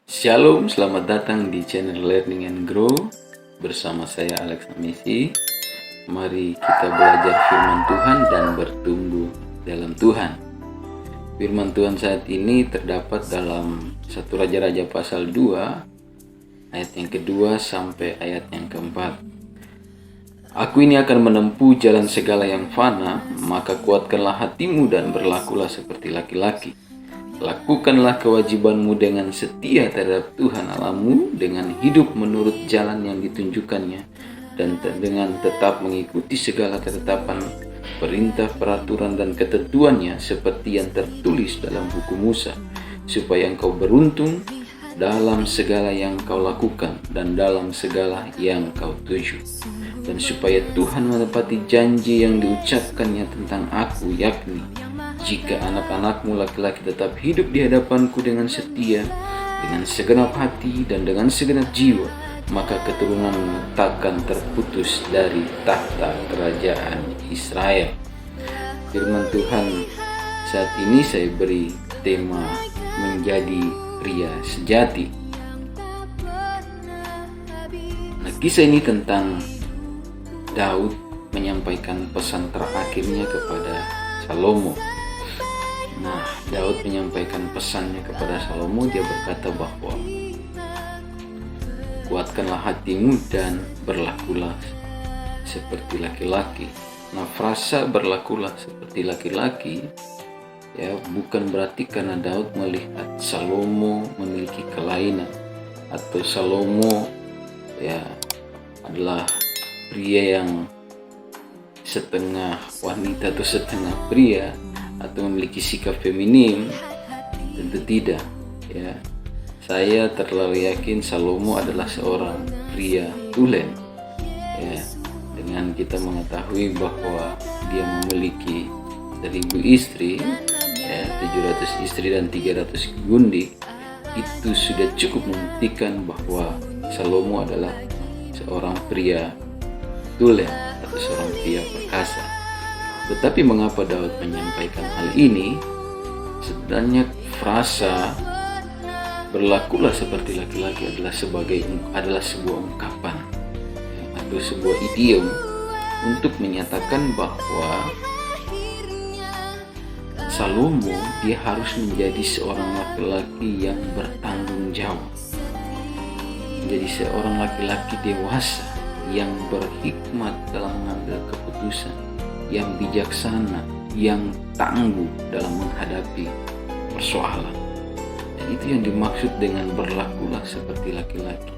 Shalom, selamat datang di channel Learning and Grow bersama saya Alex Amisi. Mari kita belajar firman Tuhan dan bertumbuh dalam Tuhan. Firman Tuhan saat ini terdapat dalam 1 Raja-Raja pasal 2 ayat yang kedua sampai ayat yang keempat. Aku ini akan menempuh jalan segala yang fana, maka kuatkanlah hatimu dan berlakulah seperti laki-laki. Lakukanlah kewajibanmu dengan setia terhadap Tuhan Allahmu, dengan hidup menurut jalan yang ditunjukkannya, dan dengan tetap mengikuti segala ketetapan, perintah, peraturan, dan ketentuannya seperti yang tertulis dalam buku Musa, supaya engkau beruntung dalam segala yang kau lakukan dan dalam segala yang kau tuju, dan supaya Tuhan menepati janji yang diucapkannya tentang aku, yakni jika anak-anakmu laki-laki tetap hidup di hadapanku dengan setia, dengan segenap hati dan dengan segenap jiwa, maka keturunanmu takkan terputus dari tahta kerajaan Israel. Firman Tuhan saat ini saya beri tema menjadi pria sejati. Nah, kisah ini tentang Daud menyampaikan pesan terakhirnya kepada Salomo. Nah, Daud menyampaikan pesannya kepada Salomo. Dia berkata bahwa kuatkanlah hatimu dan berlakulah seperti laki-laki. Nah, frasa berlakulah seperti laki-laki ya bukan berarti karena Daud melihat Salomo memiliki kelainan atau Salomo ya adalah pria yang setengah wanita atau setengah pria atau memiliki sikap feminim. Tentu tidak ya. Saya terlalu yakin Salomo adalah seorang pria tulen ya, dengan kita mengetahui bahwa dia memiliki 1000 istri ya, 700 istri dan 300 gundik. Itu sudah cukup membuktikan bahwa Salomo adalah seorang pria tulen atau seorang pria perkasa. Tetapi mengapa Daud menyampaikan hal ini? Sebenarnya frasa berlakulah seperti laki-laki adalah sebuah ungkapan atau sebuah idiom untuk menyatakan bahwa Salomo dia harus menjadi seorang laki-laki yang bertanggung jawab, menjadi seorang laki-laki dewasa yang berhikmat dalam mengambil keputusan, yang bijaksana, yang tangguh dalam menghadapi persoalan. Dan itu yang dimaksud dengan berlakulah seperti laki-laki.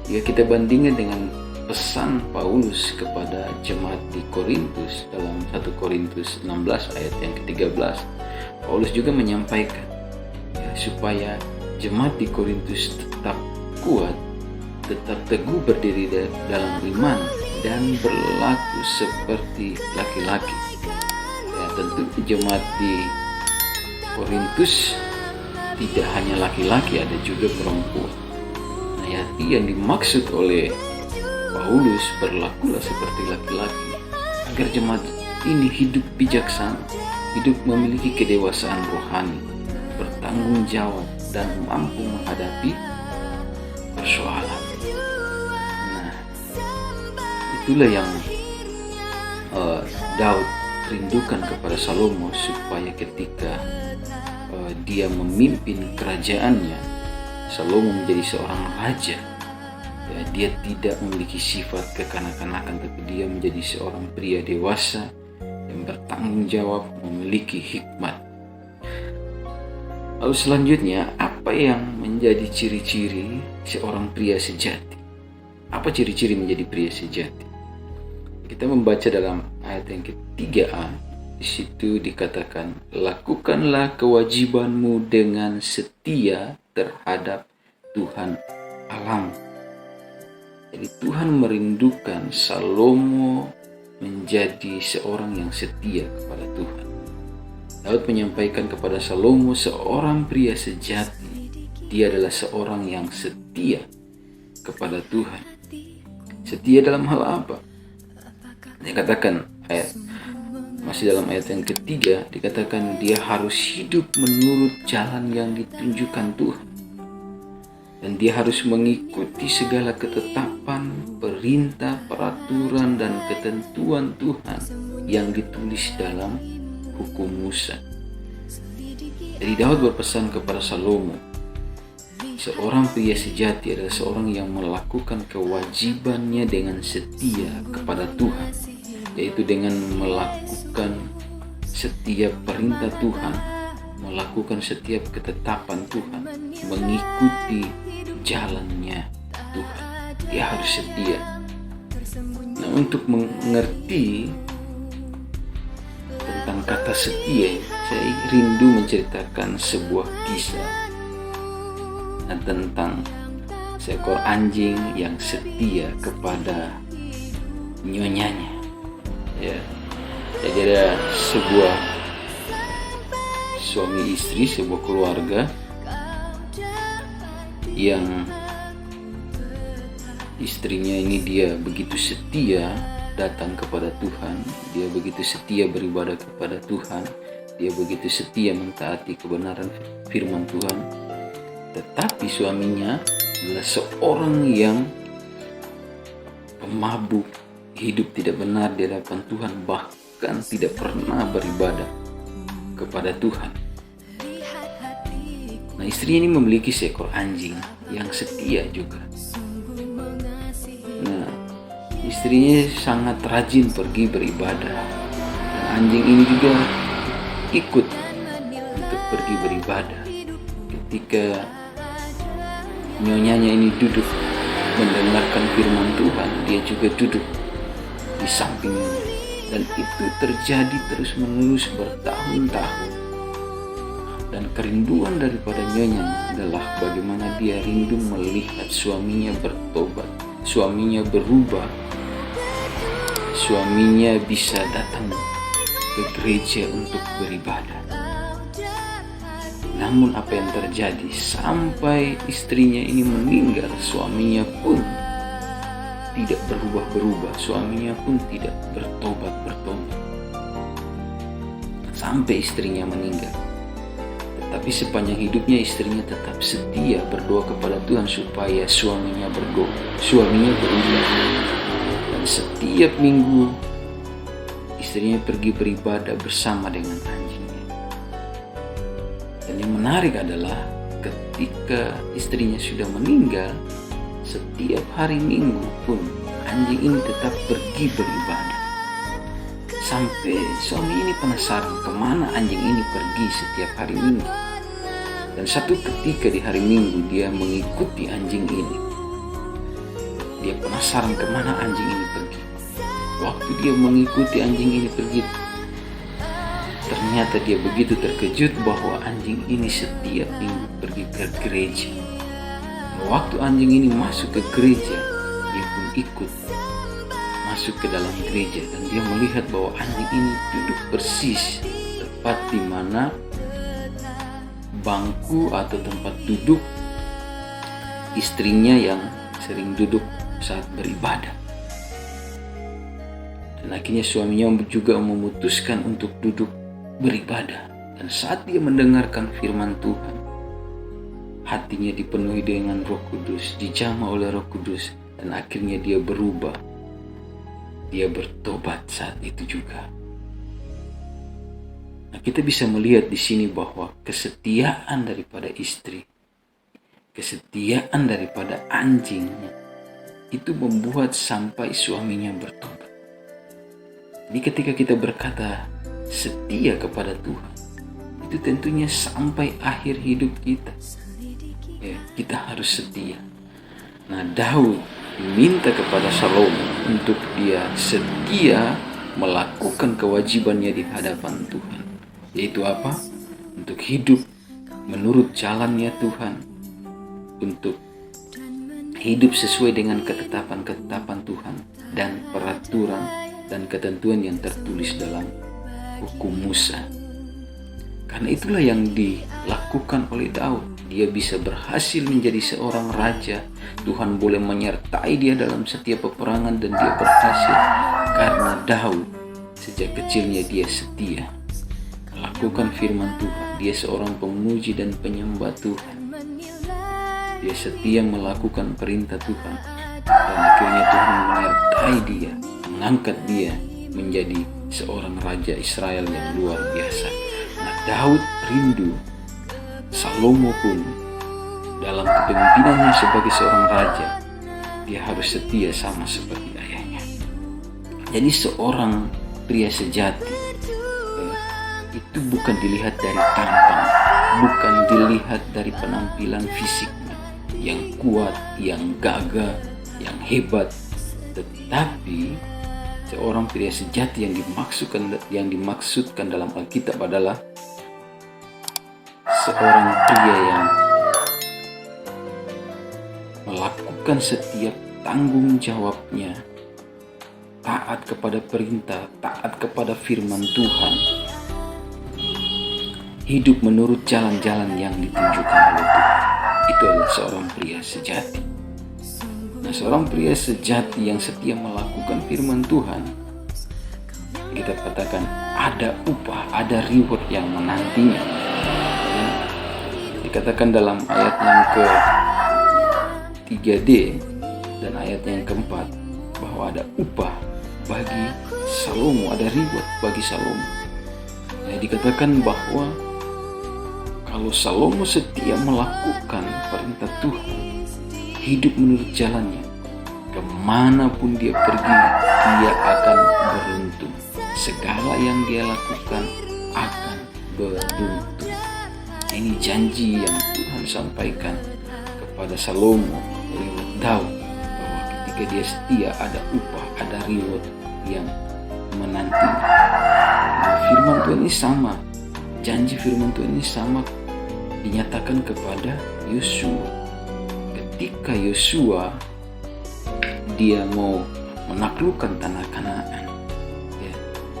Jika kita bandingkan dengan pesan Paulus kepada jemaat di Korintus dalam 1 Korintus 16 ayat yang ke-13, Paulus juga menyampaikan ya, supaya jemaat di Korintus tetap kuat, tetap teguh berdiri dalam iman dan berlaku seperti laki-laki. Ya, tentu jemaat di Korintus tidak hanya laki-laki, ada juga perempuan. Nah, yang dimaksud oleh Paulus berlakulah seperti laki-laki agar jemaat ini hidup bijaksana, hidup memiliki kedewasaan rohani, bertanggung jawab dan mampu menghadapi persoalan. Itulah yang Daud rindukan kepada Salomo, supaya ketika dia memimpin kerajaannya, Salomo menjadi seorang raja ya, dia tidak memiliki sifat kekanak-kanakan, tapi dia menjadi seorang pria dewasa yang bertanggung jawab, memiliki hikmat. Lalu selanjutnya, apa yang menjadi ciri-ciri seorang pria sejati? Apa ciri-ciri menjadi pria sejati? Kita membaca dalam ayat yang ke-3a, di situ dikatakan, lakukanlah kewajibanmu dengan setia terhadap Tuhan Allahmu. Jadi Tuhan merindukan Salomo menjadi seorang yang setia kepada Tuhan. Daud menyampaikan kepada Salomo, seorang pria sejati, dia adalah seorang yang setia kepada Tuhan. Setia dalam hal apa? Dikatakan masih dalam ayat yang ketiga, dikatakan dia harus hidup menurut jalan yang ditunjukkan Tuhan. Dan dia harus mengikuti segala ketetapan, perintah, peraturan, dan ketentuan Tuhan yang ditulis dalam hukum Musa. Jadi Daud berpesan kepada Salomo, seorang pria sejati adalah seorang yang melakukan kewajibannya dengan setia kepada Tuhan, yaitu dengan melakukan setiap perintah Tuhan, melakukan setiap ketetapan Tuhan, mengikuti jalannya Tuhan. Dia harus setia. Nah, untuk mengerti tentang kata setia, saya rindu menceritakan sebuah kisah tentang seekor anjing yang setia kepada nyonyanya. Ya, jadi ada sebuah suami istri, sebuah keluarga yang istrinya ini dia begitu setia datang kepada Tuhan, dia begitu setia beribadah kepada Tuhan, dia begitu setia mentaati kebenaran firman Tuhan. Tetapi suaminya adalah seorang yang pemabuk, hidup tidak benar di hadapan Tuhan, bahkan tidak pernah beribadah kepada Tuhan. Nah, istrinya ini memiliki seekor anjing yang setia juga. Nah, istrinya sangat rajin pergi beribadah. Dan anjing ini juga ikut untuk pergi beribadah. Ketika nyonyanya ini duduk mendengarkan firman Tuhan, dia juga duduk di sampingnya. Dan itu terjadi terus-menerus bertahun-tahun. Dan kerinduan daripada nyonyanya adalah bagaimana dia rindu melihat suaminya bertobat, suaminya berubah, suaminya bisa datang ke gereja untuk beribadah. Namun apa yang terjadi sampai istrinya ini meninggal, suaminya pun tidak berubah-berubah, suaminya pun tidak bertobat. Sampai istrinya meninggal. Tetapi sepanjang hidupnya istrinya tetap setia berdoa kepada Tuhan supaya suaminya berubah. Dan setiap minggu istrinya pergi beribadah bersama dengan anjingnya. Dan yang menarik adalah ketika istrinya sudah meninggal, setiap hari Minggu pun anjing ini tetap pergi beribadah. Sampai suami ini penasaran kemana anjing ini pergi setiap hari Minggu. Dan satu ketika di hari Minggu dia mengikuti anjing ini. Dia penasaran kemana anjing ini pergi. Waktu dia mengikuti anjing ini pergi, ternyata dia begitu terkejut bahwa anjing ini setiap minggu pergi ke gereja. Waktu anjing ini masuk ke gereja, dia pun ikut masuk ke dalam gereja, dan dia melihat bahwa anjing ini duduk persis tepat di mana bangku atau tempat duduk istrinya yang sering duduk saat beribadah. Dan akhirnya suaminya juga memutuskan untuk duduk beribadah. Dan saat dia mendengarkan firman Tuhan, hatinya dipenuhi dengan Roh Kudus, dijamah oleh Roh Kudus, dan akhirnya dia berubah. Dia bertobat saat itu juga. Nah, kita bisa melihat di sini bahwa kesetiaan daripada istri, kesetiaan daripada anjingnya, itu membuat sampai suaminya bertobat. Jadi ketika kita berkata setia kepada Tuhan, itu tentunya sampai akhir hidup kita. Ya, kita harus setia. Nah, Daud minta kepada Salomo untuk dia setia melakukan kewajibannya di hadapan Tuhan. Yaitu apa? Untuk hidup menurut jalannya Tuhan. Untuk hidup sesuai dengan ketetapan-ketetapan Tuhan dan peraturan dan ketentuan yang tertulis dalam hukum Musa. Karena itulah yang dilakukan oleh Daud. Dia bisa berhasil menjadi seorang raja. Tuhan boleh menyertai dia dalam setiap peperangan, dan dia berhasil karena Daud sejak kecilnya dia setia melakukan firman Tuhan. Dia seorang pemuji dan penyembah Tuhan. Dia setia melakukan perintah Tuhan. Dan akhirnya Tuhan menyertai dia, mengangkat dia menjadi seorang raja Israel yang luar biasa. Nah, Daud rindu, Salomo pun dalam kepemimpinannya sebagai seorang raja, dia harus setia sama seperti ayahnya. Jadi seorang pria sejati itu bukan dilihat dari tampang, bukan dilihat dari penampilan fisiknya yang kuat, yang gagah, yang hebat, tetapi seorang pria sejati yang dimaksudkan dalam Alkitab adalah seorang pria yang melakukan setiap tanggung jawabnya, taat kepada perintah, taat kepada firman Tuhan, hidup menurut jalan-jalan yang ditunjukkan oleh Tuhan. Itu adalah seorang pria sejati. Nah, seorang pria sejati yang setia melakukan firman Tuhan, kita katakan ada upah, ada reward yang menantinya. Dikatakan dalam ayat yang ke-3d dan ayat yang ke-4 bahwa ada upah bagi Salomo, ada reward bagi Salomo. Dikatakan bahwa kalau Salomo setia melakukan perintah Tuhan, hidup menurut jalannya, kemanapun dia pergi, dia akan beruntung. Segala yang dia lakukan akan beruntung. Ini janji yang Tuhan sampaikan kepada Salomo lewat Daud, bahwa ketika dia setia ada upah, ada reward yang menantinya. Nah, firman Tuhan ini sama, janji firman Tuhan ini sama dinyatakan kepada Yosua. Ketika Yosua dia mau menaklukkan tanah Kanaan,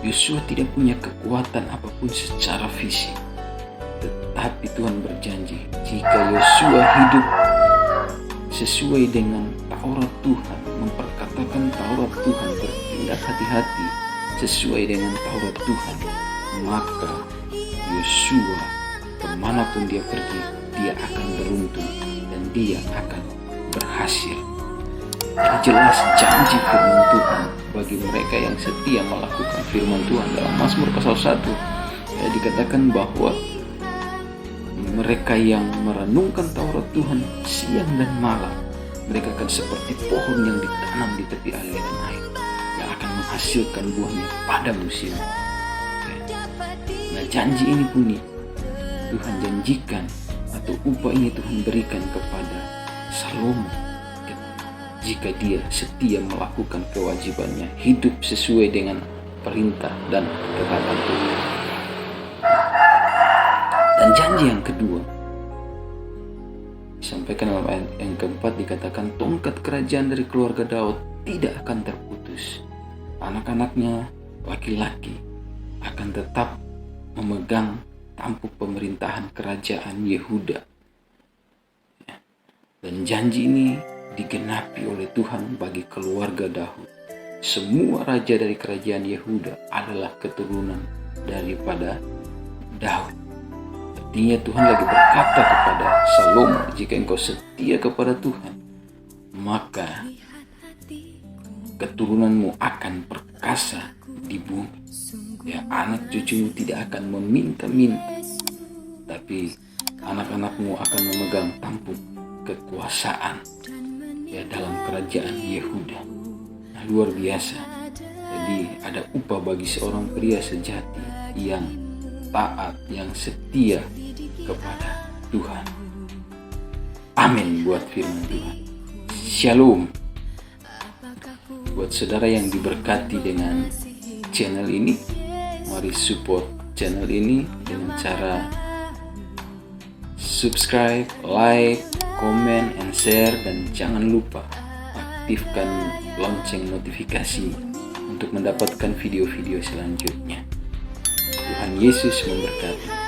Yosua tidak punya kekuatan apapun secara fisik, tetapi Tuhan berjanji jika Yosua hidup sesuai dengan Taurat Tuhan, memperkatakan Taurat Tuhan, bertindak hati-hati sesuai dengan Taurat Tuhan, maka Yosua kemanapun dia pergi, dia akan beruntung dan dia akan berhasil. Jadi jelas janji firman Tuhan bagi mereka yang setia melakukan firman Tuhan. Dalam Mazmur pasal 1 dikatakan bahwa mereka yang merenungkan Taurat Tuhan siang dan malam, mereka akan seperti pohon yang ditanam di tepi aliran air yang akan menghasilkan buahnya pada musimnya. Nah, janji ini pun Tuhan janjikan, atau upah ini Tuhan berikan kepada Salomo jika dia setia melakukan kewajibannya, hidup sesuai dengan perintah dan kekatan Tuhan. Dan janji yang kedua disampaikan dalam ayat yang keempat, dikatakan tongkat kerajaan dari keluarga Daud tidak akan terputus. Anak-anaknya laki-laki akan tetap memegang tampuk pemerintahan kerajaan Yehuda. Dan janji ini digenapi oleh Tuhan bagi keluarga Daud. Semua raja dari kerajaan Yehuda adalah keturunan daripada Daud. Artinya Tuhan lagi berkata kepada Salomo, jika engkau setia kepada Tuhan, maka keturunanmu akan perkasa di bumi. Anak cucumu tidak akan meminta-minta, tapi anak-anakmu akan memegang tampuk kekuasaan dalam kerajaan Yehuda. Nah, luar biasa. Jadi ada upah bagi seorang pria sejati yang taat, yang setia kepada Tuhan. Amin buat firman Tuhan. Shalom. Buat saudara yang diberkati dengan channel ini, mari support channel ini dengan cara subscribe, like, komen, and share, dan jangan lupa aktifkan lonceng notifikasi untuk mendapatkan video-video selanjutnya. Tuhan Yesus memberkati.